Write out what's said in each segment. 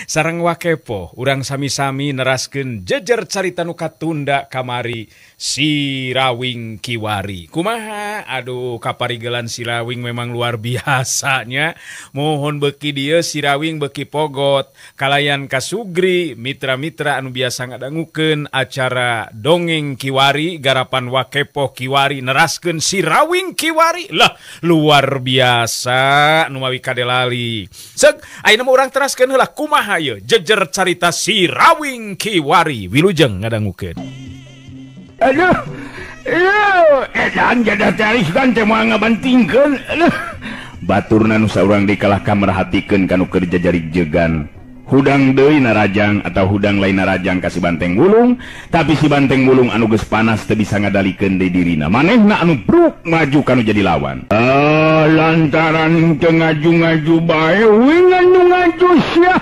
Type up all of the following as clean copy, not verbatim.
Sareng wakepo urang sami-sami neraskeun jejer carita nu katunda kamari si Rawing Kiwari. Kumaha? Aduh, kaparigelan si Rawing memang luar biasanya. Mohon beki dieu si Rawing beki pogot kalayan kasugri mitra-mitra anu biasa ngadangukeun acara dongeng Kiwari garapan wakepo Kiwari neraskeun si Rawing Kiwari. Lah, luar biasa nu mawi kadelali. Seug ayeuna mah urang teraskeun heula kumaha ye jejer carita si Rawing Kiwari wilujeng ngadangukeun. Aduh, edan jadah taris kan teh moal ngabantingkeun. Baturna nu saurang dikalah kamerhatikeun kanu keur jajarig jegan. Hudang deui narajang atau hudang lain narajang ka si Banteng Wulung, tapi si Banteng Wulung anu geus panas teu bisa ngadalikeun deui dirina. Manehna anu bruk maju kanu jadi lawan. Lantaran teu ngaju-ngaju bae, ngaju sia.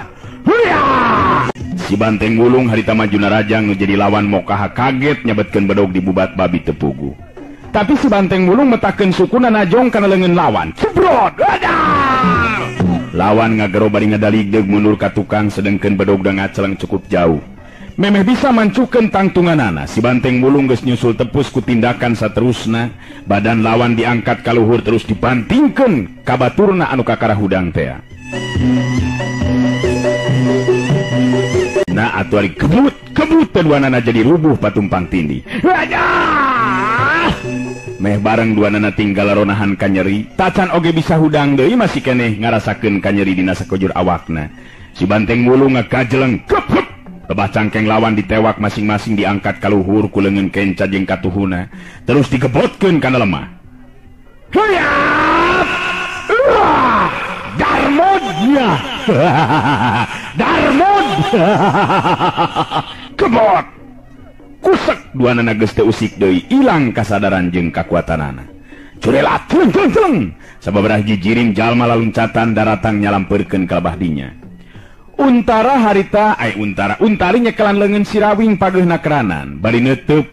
Si Banteng Wulung harita maju narajang nu jadi lawan mokaha kaget nyabetkeun bedog dibubat babi tepugu. Tapi si Banteng Wulung metakeun sukuna najong kana leungeun lawan. Cebrot! Lawan ngagero bari ngadaligdeug mundur ka tukang sedengkeun bedog da ngaceleng cukup jauh. Memeh bisa mancukeun tangtunganana. Si Banteng Wulung geus nyusul tepus ku tindakan saterusna. Badan lawan diangkat ka luhur terus dibantingkeun ka baturna anu kakara hudang teh. Nah atuh ari kebut keduanana jadi rubuh patumpang tindih. Meh bareng duanana tinggal ronahan kanyeri, tacan oge bisa hudang deui masih keneh ngarasakeun kanyeri dina sakojur awakna. Si Banteng Wulung ngakajeleng kep. Lebah cangkeng lawan ditewak masing-masing diangkat ka luhur ku leungeun kenca jeung katuhuna, terus digebotkeun kana lemah. Hayap! Darmodnya! Darmod! Kebot! Kusek duanana geus teu usik deui, ilang kasadaran jeung kakuatanana. Curelat celeng. Sababaraha jijiring jalma laluncatan daratan nyalampeurkeun ka lebah dinya. Untari nyekelan leungeun si Rawing pageuna keranan, bari neuteub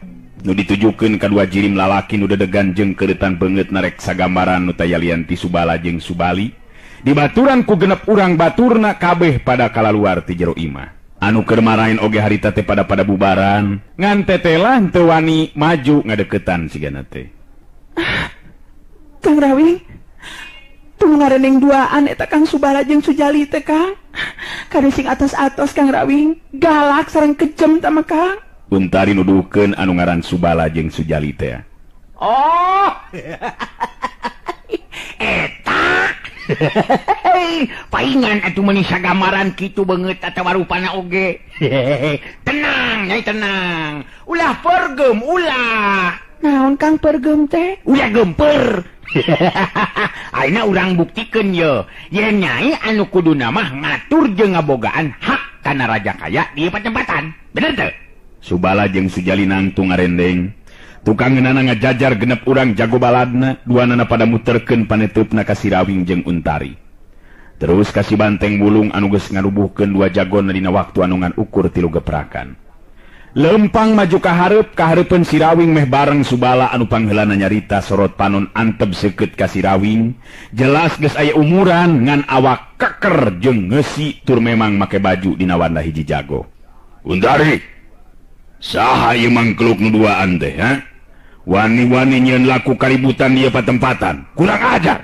nu ditujukeun ka dua jirim lalaki nu dedegan jeung keuretan beungeut narek sagambaran nu tayalian ti Subala jeung Subali. Dibaturan ku genep urang baturna kabeh pada kalaluar ti jero imah. Anu keur marahin oge harita teh pada bubaran, ngan tetelah teu wani maju ngadeukeutan sigana teh. Kang Rawing, tunggu ngareneng duaan eta Kang Subala jeung Sujali teh Kang. Kade sing atos-atos Kang Rawing, galak sareng kejem tama Kang. Untari nuduhkeun anu ngaran Subala jeung Sujali teh. Oh. Eta. Paingan atuh meuni sagamaran kitu beungeut atawa rupana oge. Tenang, nyai tenang. Ulah pergem, ulah. Naon Kang pergem teh? Ulah gemper. Ayeuna urang buktikeun ye. Yen nyai anu kuduna mah ngatur jeung ngabogaan hak kana raja kaya di patempatan. Bener teu? Subala jeung Sujali nangtung ngarendeng. Tukangeunana ngajajar genep urang jago baladna, duanana pada muterkeun paneteupna ka si Rawing jeung Untari. Terus ka si Banteng Wulung anu geus ngarubuhkeun dua jagona dina waktu anu ngan ukur 3 geprakan. Lempang maju ka hareupeun si Rawing meh bareng Subala anu pangheulana nyarita sorot panon anteb seukeut ka si Rawing. Jelas geus aya umuran ngan awak keker jeung ngeusi tur memang make baju dina warna hiji jago. Untari, saha ieu mangkeluk nu duaan teh, ha? Wani-wani nyieun laku kaributan dia patempatan. Kurang ajar.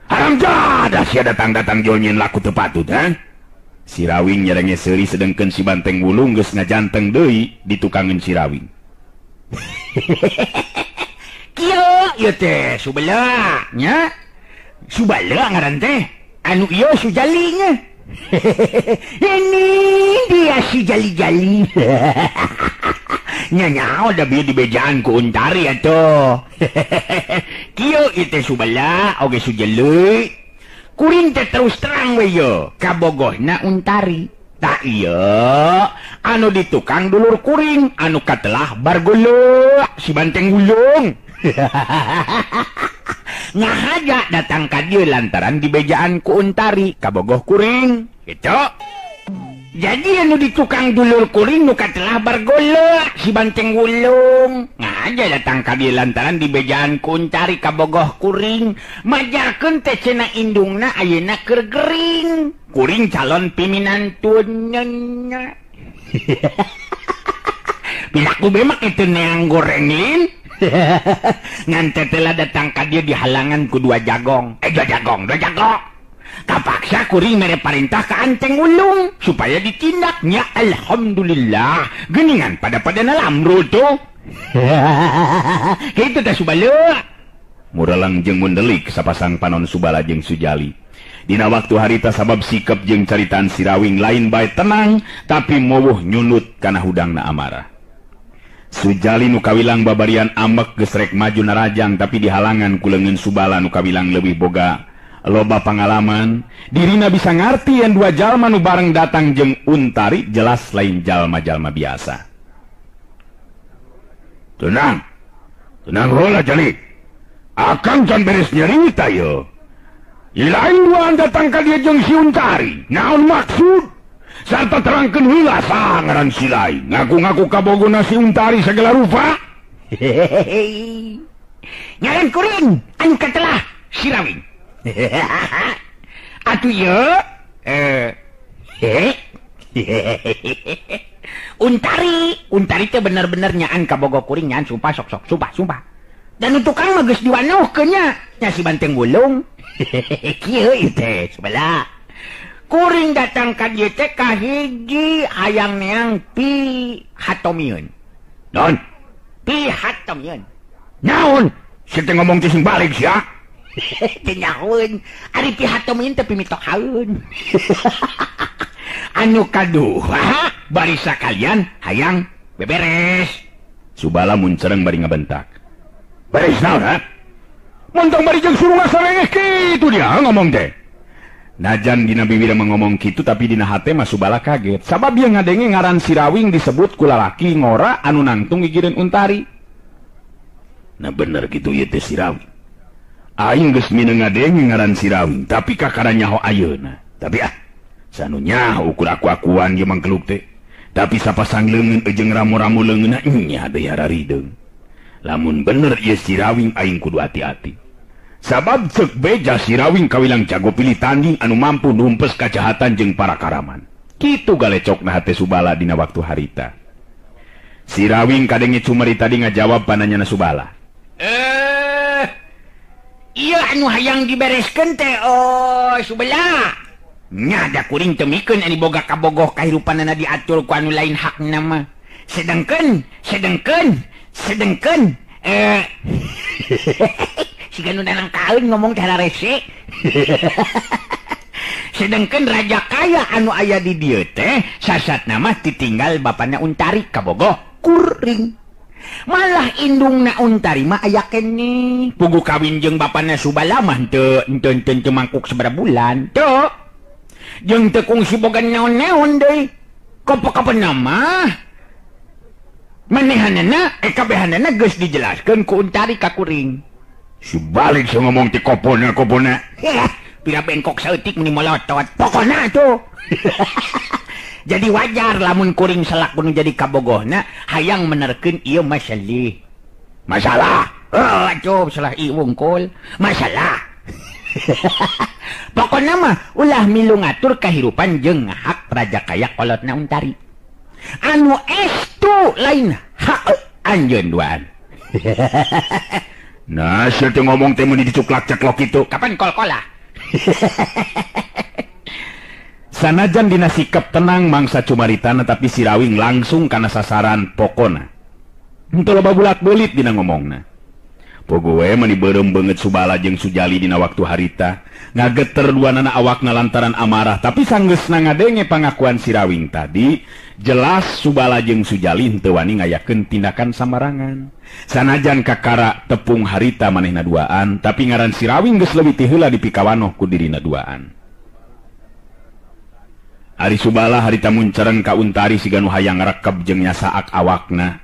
Haram jadah sia datang-datang jol nyieun laku teu patut, ha? Si Rawing nyerenge seuri sedengkeun si Banteng Wulung geus ngajanteng deui di tukangeun si Rawing. Kieu ieu teh Subala, nya? Subala ngaran teh. Anu ieu Sujali nya. Ini dia si jali-jali. Nyanya udah bieu dibejaan ku Untari atuh. Kieu ieu Subala oge Sujali. Kuring teh terus terang we ye kabogohna Untari. Tak iya anu ditukang dulur kuring anu katelah bargolo si Banteng Wulung. Ngahaja datang ka dieu lantaran dibejaan ku Untari kabogoh kuring. Gitu. Jadi anu di tukang dulur kuring nu katelah bargolo si Banteng Wulung ngaja datang ka dieu lantaran di bejaan kuntari ka bogoh kuring majarkeun teh cenah indungna ayeuna keur gering kuring calon piminantun pilaku bemak itu neang gorengin ngan tetelah datang ka dieu di halangan ku dua jagong kapaksa kuring mere parintah ka Anteng Wulung supaya ditindaknya. Alhamdulillah geningan pada lamru tuh gitu teh Subala muralang jeung mundelik sapasang panon Subala jeung Sujali dina waktu harita sabab sikap jeung caritaan si Rawing lain bae tenang tapi mowuh nyunut kana hudangna amarah. Sujali nu kawilang babarian ambek geus rek maju narajang tapi dihalangan ku leungeun Subala nu kawilang leuwih boga loba pangalaman dirina bisa ngarti yang dua jalma nu bareng datang jeung Untari jelas lain jalma-jalma biasa. Tenang heula Jali akang can beres nyarita yo lain duaan datang ka dieu jeung si Untari naon maksud sarta terangkeun heula saha ngaran si lain ngaku-ngaku kabogona si Untari sagala rupa ngaran kuring anu katelah si Rawing atuh ye Untari teh bener-bener nyaan kabogo kuring nyaan sumpah sok sumpah dan untuk kang mah geus diwanohkeun nya si Banteng Wulung kieu teh Subala kuring datang ka dieu teh kahiji hayang neang pi hatomieun naon pi hatomieun naon si teh ngomong teh sing balik sia tenyaun ari pihak temen tapi mitok haun anu kaduha bari sakalian hayang beberes Subala muncereng bari ngabentak beres naon ha montong bari jeung suruh ngasarengeh kitu dia ngomong teh najan dina bibir ngomong kitu tapi dina hate mah Subala kaget sabab dia ngadenge ngaran si Rawing disebut ku lalaki ngora anu nangtung gigireun Untari nah bener kitu ieu teh si Rawing aing geus mineng ngadenge ngaran si Rawing tapi kakara nyaho ayeuna tapi sanu nyaho ukur aku-akuan ieu mangkeluk teh tapi sapasang leungeun jeung ramu-ramu leungeunna nya deui hararideng lamun bener ieu si Rawing aing kudu hati-hati sabab ceuk beja si Rawing kawilang jago pilih tanding anu mampu numpes kajahatan jeung para karaman kitu galecokna hate Subala dina waktu harita si Rawing kadenge cumeri tadi ngajawab pananyana Subala iya anu hayang dibereskeun teh Subala nya da kuring teu mikeun ani boga kabogoh kahirupanna diatur ku anu lain hakna mah sedengkeun siga nu danang kaeun ngomong teh rese sedengkeun raja kaya anu aya di dieu teh sasatna mah ditinggal bapana Untari kabogoh kuring malah indungna Untari mah aya keneh pugu kawin jeung bapana Subala mah teu mangkuk sabaraha bulan teu jeung teu kungsi boga naon-naon deui kapan mah manehanana kabehanana geus dijelaskeun ku Untari ka kuring subalik saya ngomong ti kopona pira bengkok saeutik meni molotot pokona tuh jadi wajar lamun kuring selak pun jadi kabogohna hayang menerkeun ieu masalah atuh salah ieu wungkul masalah pokona mah ulah milu ngatur kahirupan jeung hak raja kaya kolotna Untari anu estu lain hak anjeun duaan nah saya teh ngomong teh mun dicuklak ceklok itu kapan kol-kolah sanajan dina sikap tenang mangsa cumaritana tapi si Rawing langsung kana sasaran pokona henteu loba bulat-bulit dina ngomongna pogoe mani beureum beungeut Subala jeung Sujali dina waktu harita ngageter duanana awakna lantaran amarah tapi sanggeusna ngadenge pangakuan si Rawing tadi jelas Subala jeung Sujali henteu wani ngayakeun tindakan samarangan sanajan kakara tepung harita manehna duaan tapi ngaran si Rawing geus leuwih ti heula dipikawanoh ku dirina duaan. Ari Subala harita muncereng ka Untari siga nu hayang ngrekeb jeung nyasaak awakna.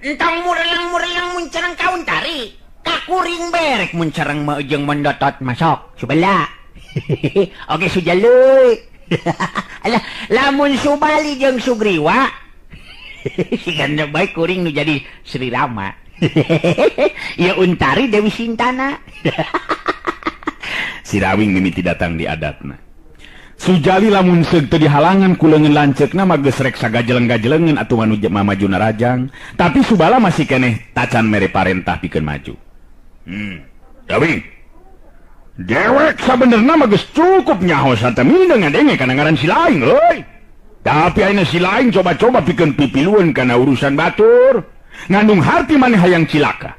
Entong murelang muncereng ka Untari, ka kuring berek muncereng mah jeung mendotot masok. Subala, Oke Sujali. Alah, lamun Subali jeung Sugriwa. Sigana baik kuring nu jadi Sri Rama. Ya Untari Dewi Sintana. Si Rawing mimiti datang di adatna. Sujali lamun seug teu dihalangan ku leungeun lanceukna mah geus rek sagajeleng-gajelengeun atuh manu mamajuna rajang, tapi Subala masih keneh tacan mere parentah pikeun maju. Rawing. Dewek sabenerna mah geus cukup nyaho satemina ngadenge kana ngaran si Laing euy. Tapi ayeuna si Laing coba-coba pikeun pipilueun kana urusan batur. Ngandung harti maneh hayang cilaka.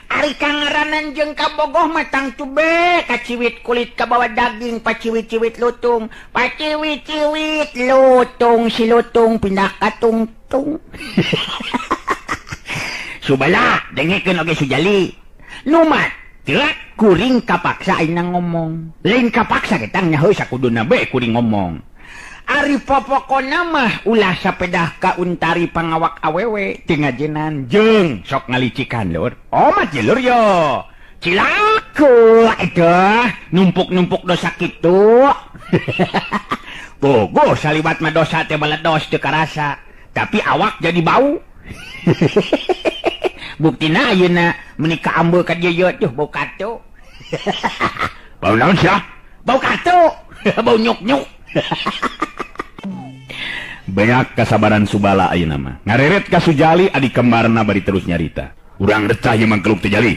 Ari kangaranan jeung kabogoh matang tube, kaciwit kulit kabawa daging, paciwit-ciwit lutung, paciwit-ciwit lutung, si lutung pindah ka tungtung. Subala, dengekeun oge Sujali. Numat, terak kuring kapaksa ayeuna ngomong. Lain kapaksa getang nyaho sakuduna bae kuring ngomong. Ari popokona mah ulah sapedah ka Untari pangawak awewe teu ngajenan jeung sok ngalicikan lur. Oh mah lur yo. Cilaku eta numpuk-numpuk dosa kitu. Bogo salibat mah dosa teh baledos teu karasa, tapi awak jadi bau. Buktina ayeuna menikah ambeul ka dieu tuh bau katu. Bau naon sia? Bau katu. Bau nyuk-nyuk. Beak kasabaran Subala ayeuna mah. Ngareret ka Sujali adik kembarna bari terus nyarita. Urang recah ieu mah keluk teh Jali.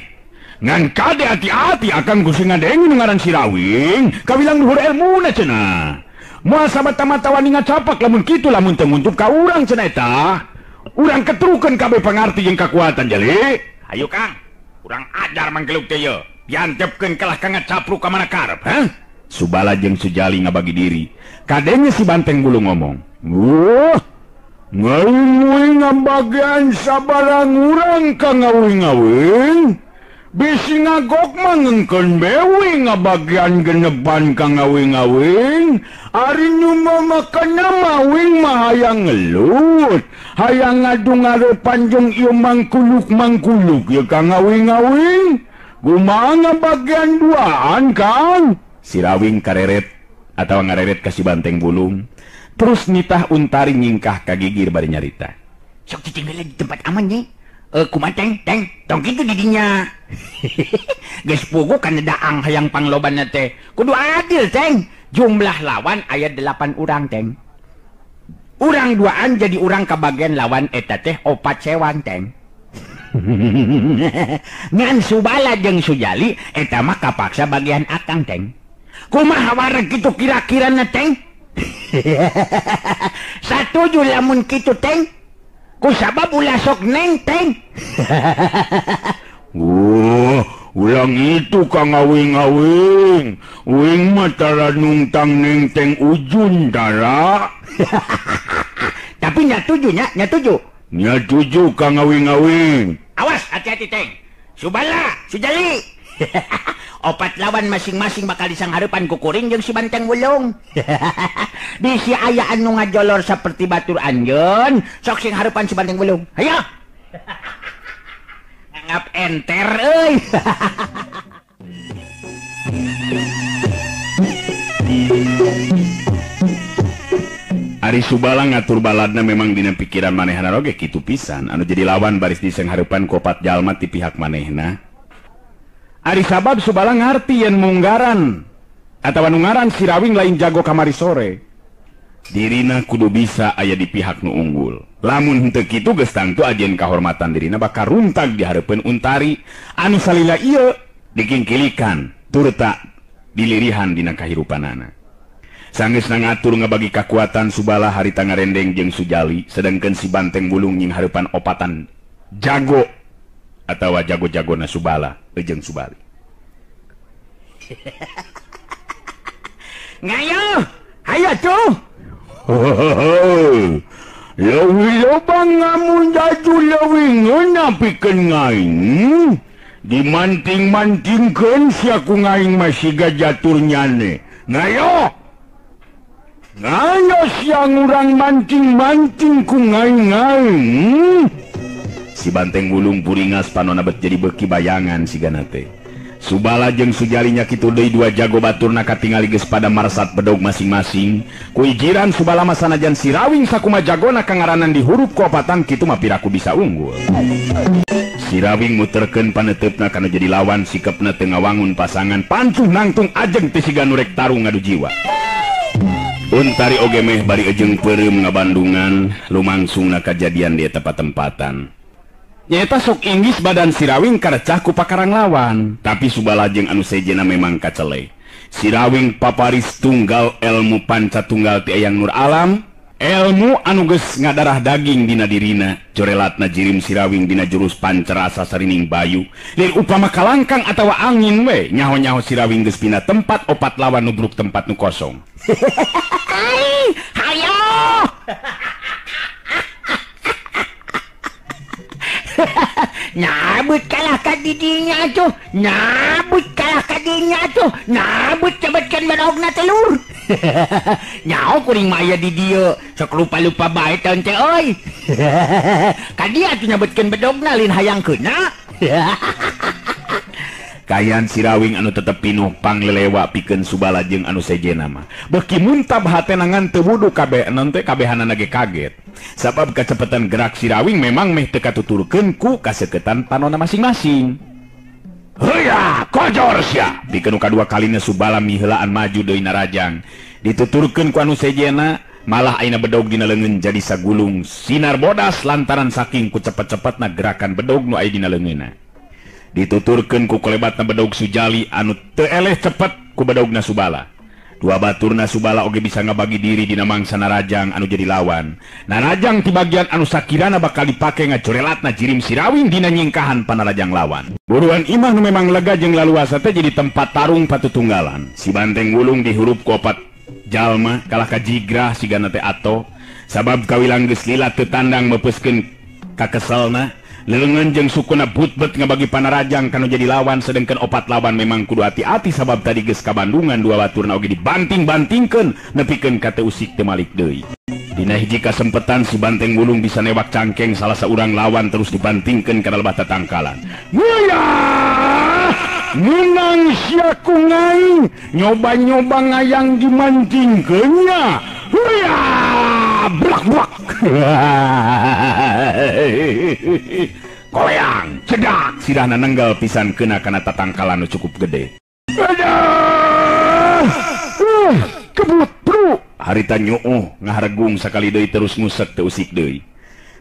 Ngan kade hati-hati akan kusi ngadengin ngaran si Rawing, kawilang luhur ilmuna cenah. Moal sabata-mata wani ngacapak lamun kitu lamun teu nguncup ka urang cenah eta. Urang ketrukeun kabeh pangarti jeung kakuatan Jali. Hayu Kang, urang ajar mangkeluk teh ieu. Diantepkeun kalah ka ngacapruk ka mana karep, ha? Subala jeung Sujali ngabagi diri. Kadenya si Banteng Bulu ngomong. Ngawing-ngawing ngabagian sabarang urang ka ngawing-ngawing. Bisi ngagok mangengkeun bewi ngabagian geneban ka ngawing-ngawing. Ari nyuma makana mawing mah hayang ngelut. Hayang ngadu ngarepan jeung ieu mangkuluk-mangkuluk ya ka ngawing-ngawing. Kumaha ngabagian duaan Kang? Si Rawing kareret atau ngareret ka si Banteng Bulung. Terus nitah Untari nyingkah kagigir bari nyarita. Sok ditinggalin di tempat aman nih. Kumaha Teng, tong kitu di dinya. Geus pugu kana daang hayang panglobanna teh. Kudu adil Teng. Jumlah lawan aya 8 urang Teng. Urang duaan jadi urang kabagian lawan eta teh 4 sewan Teng. Ngan Subala jeung Sujali eta mah kapaksa bagian akang Teng. Kumaha wareg kitu kira-kirana Teng? Satuju lamun kitu Teng. Kusabab ulah sok neng Teng. Ulang itu ka ngawing-ngawing. Uing mah tara nungtang neng Teng ujun tara. Tapi nyatuju nya, nyatuju. Nyatuju ka ngawing-ngawing. Awas hati-hati Teng. Subala, Sujali. 4 lawan masing-masing bakal disanghareupan ku kuring jeung si Banteng Bulung. Bisi aya anu ngajolor saperti batur anjeun, sok sing hareupan si Banteng Bulung. Hayo. Ngap enter euy. Ari Subala ngatur baladna memang dina pikiran manehna oge kitu pisan, anu jadi lawan baris disanghareupan ku 4 jalma ti pihak manehna. Ari sabab Subala ngarti yen munggaran atawa nungaran si Rawing lain jago kamari sore. Dirina kudu bisa aya di pihak nu unggul. Lamun henteu kitu geus tangtu ajeun kahormatan dirina bakal runtag di hareupeun Untari anu salila ieu dikingkilikan turta dilirihan dina kahirupanana. Sanggeusna ngatur ngabagi kakuatan Subala harita ngarendeng jeung Sujali, sedangkeun si Banteng Bulung nying hareupan opatan jago atawa jago-jagona Subala jeung Subali. Ngayo, hayo tuh. Lewi lobang ngamun jaju lewi ngenapikeun ngaing. Dimanting-mantingkeun siaku ngaing masih gajatur nyane. Ngayo. Ngayo siang urang manting-manting ku ngaing-ngaing. Si Banteng Bulung puringas panona bet jadi beki bayangan si ganate. Subala jeung Sujalinya kitu deui dua jago baturna katingali geus pada marsat bedog masing-masing. Ku ijiran Subala mah sanajan si Rawing sakuma jagona kangaranan di huruf kopatan kitu mah piraku bisa unggul. Si Rawing muterkeun paneteupna kana jadi lawan sikepna teu ngawangun pasangan pancuh nangtung ajeng teh siga nu rek tarung ngadu jiwa. Untari oge meh bari ejeng peureum ngabandungan lumangsungna kajadian di eta tempatan. Nyaeta sok inggis badan si Rawing karecah ku pakarang lawan, tapi Subala jeung anu sejena memang kacele. Si Rawing paparis tunggal ilmu panca tunggal ti Eyang Nur Alam, ilmu anu geus ngadarah daging dina dirina, corelatna jirim si Rawing dina jurus pancerasa sarining bayu. Lain upama kalangkang atawa angin we, nyaho-nyaho si Rawing geus pindah tempat opat lawan nubruk tempat nu kosong. Hayo. Nyabut kalah ka didinya tuh, nyabut kalah ka didinya tuh, nyabut cabetkeun badogna telur. Nyaho kuring mah aya di dieu, sok lupa-lupa bae taun teh euy. Ka dia tuh nyabetkeun badogna lin hayangkeunna. Kayan si Rawing anu tetep pinuh panglelewa pikeun Subala jeung anu sejena mah. Beuki muntab hatena ngan teu wudu kabeh non teh kabehanana ge kaget. Sabab kacepetan gerak si Rawing memang meh teu katuturkeun ku kaseuketan panonna masing-masing. Heuya, kojor sia. Pikeun kadua kalina Subala miheulaan maju deui narajang. Dituturkeun ku anu sejena malah ayeuna bedog dina leungeun jadi sagulung sinar bodas lantaran saking ku cepet-cepetna gerakan bedog nu aya dina leungeunna. Dituturkeun ku kolebatna bedog Sujali anu teu eleh cepet ku bedogna Subala. Dua baturna Subala oge bisa ngabagi diri dina mangsa narajang anu jadi lawan. Narajang ti bagian anu sakirana bakal dipake ngacorelatna jirim si Rawing dina nyingkahan panarajang lawan. Buruan imah nu memang lega jeung laluasa teh jadi tempat tarung patutunggalan. Si Banteng Wulung dihurup ku opat jalma kalah ka jigrah sigana teh ato sabab kawilang geus lila teu tandang mepeuskeun ka keselna. Lelengan jeung sukuna butbet ngabagi panarajang kanu jadi lawan sedengkeun opat lawan memang kudu hati-hati sabab tadi geus kabandungan dua baturna oge dibanting-bantingkeun nepikeun ka teu usik teu malik deui. Dina hiji kasempetan si Banteng Wulung bisa newak cangkeng salah saurang lawan terus dibantingkeun kana lebah tatangkalan. Muya! Menang sia ku ngaing nyoba-nyoba ngayang dimantingkeunnya. Muya! Blak-blak. Koleang, cedak, sirahna nenggal pisan kena kana tatangkalan nu cukup gede. Kebut bro. Harita nyuuh ngahargung sakali deui terus ngusek teu usik deui.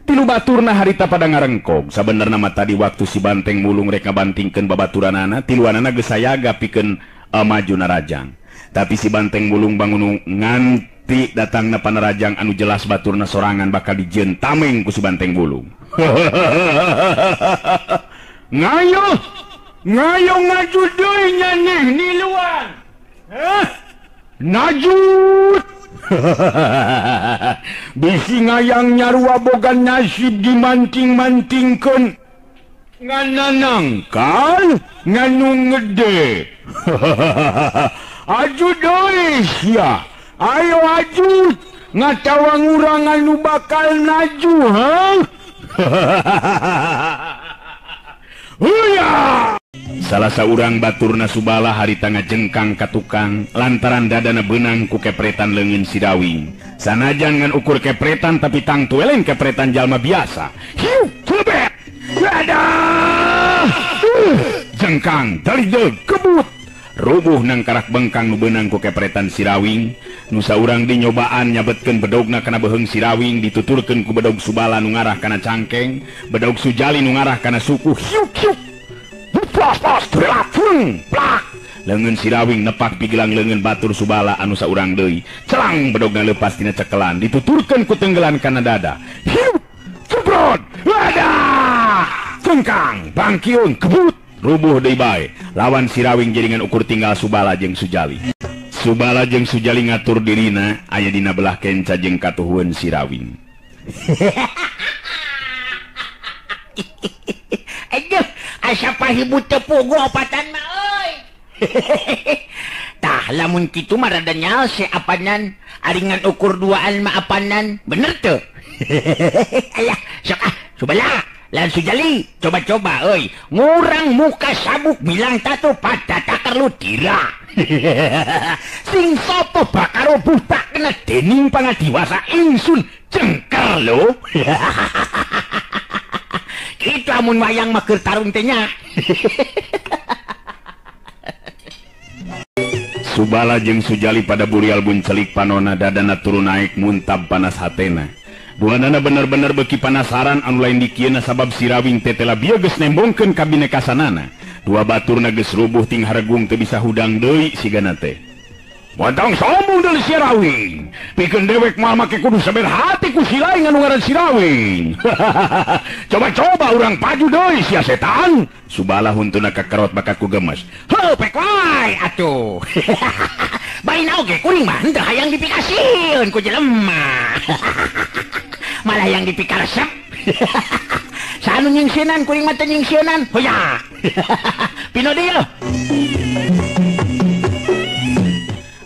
Tilu baturna harita pada ngarengkog. Sabenerna mah tadi waktu si Banteng Wulung rek ngabantingkeun babaturanana, tiluanana geus sayaga pikeun maju narajang. Tapi si Banteng Wulung bangun nganti datangna panarajang anu jelas baturna sorangan bakal dijieun tameng ku si Banteng Wulung. Ngayo ngaju deui nyaneh niluan. Najut. Bisi ngayang nyarua boga nasib dimanting-mantingkeun. Ngananangkal nganu ngede. Aju deui sia. Ayo aju ngatawang urang anu bakal naju, ha? Huya! Salah saurang baturna Subala harita ngajengkang ka tukang lantaran dadana beunang ku kepretan leungeun si Rawing. Sanajan ngan ukur kepretan tapi tangtu eleng kepretan jalma biasa. Hiu, celebet! Dadah! Jengkang, dalideg, kebut! Rubuh nang karak bengkang nu beunang ku kepretan si Rawing. Nu saurang dinyobaan nyabetkeun bedogna kana beheung si Rawing dituturkeun ku bedog Subala nu ngarah kana cangkeng, bedog Sujali nu ngarah kana suku. Hiuk hiuk. Buplas trelateng plak. Leungeun si Rawing nepak pigilang leungeun batur Subala anu saurang deui. Celang bedogna leupas tina cekelan dituturkeun ku tenggelan kana dada. Hiuk. Cebrot. Wadah. Cengkang, bangkiun, kebut. Rubuh deui bae. Lawan si Rawing jaringan ukur tinggal Subala jeung Sujali. Subala jeung Sujali ngatur dirina aya dina belah kenca jeung katuhueun si Rawing. Aduh, asa pahibu teu gua opatan mah euy. Tah lamun kitu mah rada nyaho si apanan, aringan ukur duaan mah apanan, bener teu? Aya, sok Subala, Lan Sujali, coba-coba euy, ngurang muka sabuk bilang tato pada takar lu tira. Sing sopo bakaro buta kena dening pangadiwasa ingsun jengkel lo. Kita mun wayang mager tarung teh nya. Subala jeung Sujali pada burial buncelik panona dadana turun naik muntab panas hatena. Buanana bener-bener beki penasaran anu lain dikieuna sabab si Rawing teh telah bieu geus nembongkeun ka binekasanana. Dua baturna geus rubuh ting haregung teu bisa hudang deui sigana teh. Montong sombong deui si Rawing. Pikeun dewek moal make kudu saber hati ku si lain anu ngaran si Rawing. Coba-coba urang paju deui sia setan. Subala huntuna kakerot baka ku gemes. Heuh pek wae atuh. Baina oge kuring mah henteu hayang dipikasieun ku jelema. Malah yang dipikaresep. Sanu nyingsieunan kuring mah teu nyingsieunan. Hoya. Pino dieu.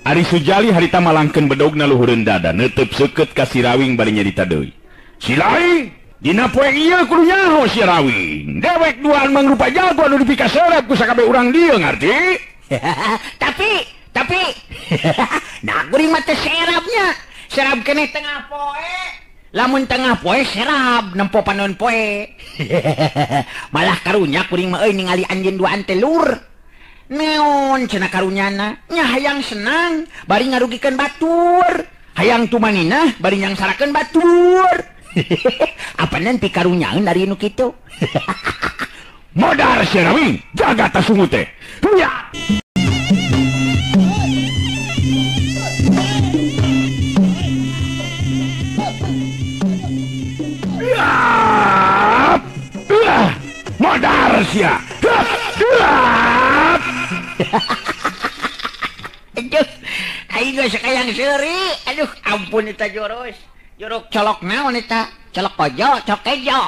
Ari Sujali harita malangkeun bedogna luhureun dada neuteub seukeut ka si Rawing bari nyarita deui. Si lain dina poe ieu kudu nyaho si Rawing. Dewek duaan mangrupa jago anu dipikaserep ku sakabeh urang dieu ngarti? Tapi nah kuring mah teh serapnya. Serap keneh tengah poe. Lamun tengah poe serap nempo panon poe. Malah karunya kuring mah euy ningali anjeun duaan telur. Neon cenah karunyana nya hayang senang bari ngarugikeun batur, hayang tumanina bari nyangsarakeun batur. Apanan pikarunyaeun dari nu kitu. Modar si Rawing jaga tas sungut teh. Ya. Modar sia. Aduh, aing geus sakayang seuri. Aduh, ampun eta Joros. Jorok colok naon eta? Colok kojo, colok kejo.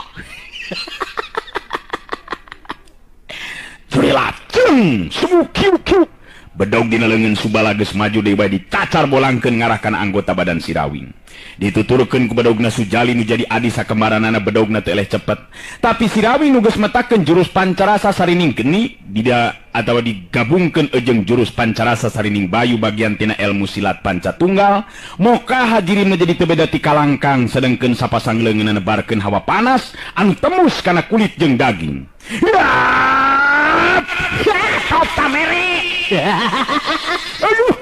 Curilaceng, semuk kiu-kiu. Bedog dina leungeun Subala geus maju deui bae ditacar bolangkeun ngarah kana anggota badan si Rawing. Dituturkeun ku bedogna Sujali nu jadi adi sakembaranana bedogna teu eleh cepet. Tapi si Rawing nu geus metakeun jurus pancarasa sarining geni atawa digabungkeun jeung jurus pancarasa sarining bayu bagian tina ilmu silat pancatunggal, moka hajiri menjadi teu beda ti kalangkang sedengkeun sapasang leungeunna nebarkeun hawa panas anu tembus kana kulit jeung daging. Top tamere. Aduh.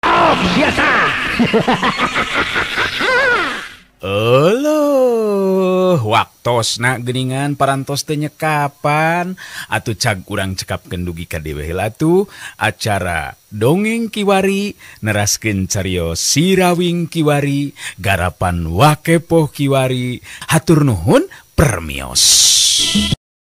Oh, biasa. Aloh, waktosna geuningan parantos teu nyekapan. Atuh cag urang cekapkeun dugi ka dewe heula atuh acara Dongeng Kiwari neraskeun cariyos Si Rawing Kiwari garapan Wakepoh Kiwari. Hatur nuhun permios.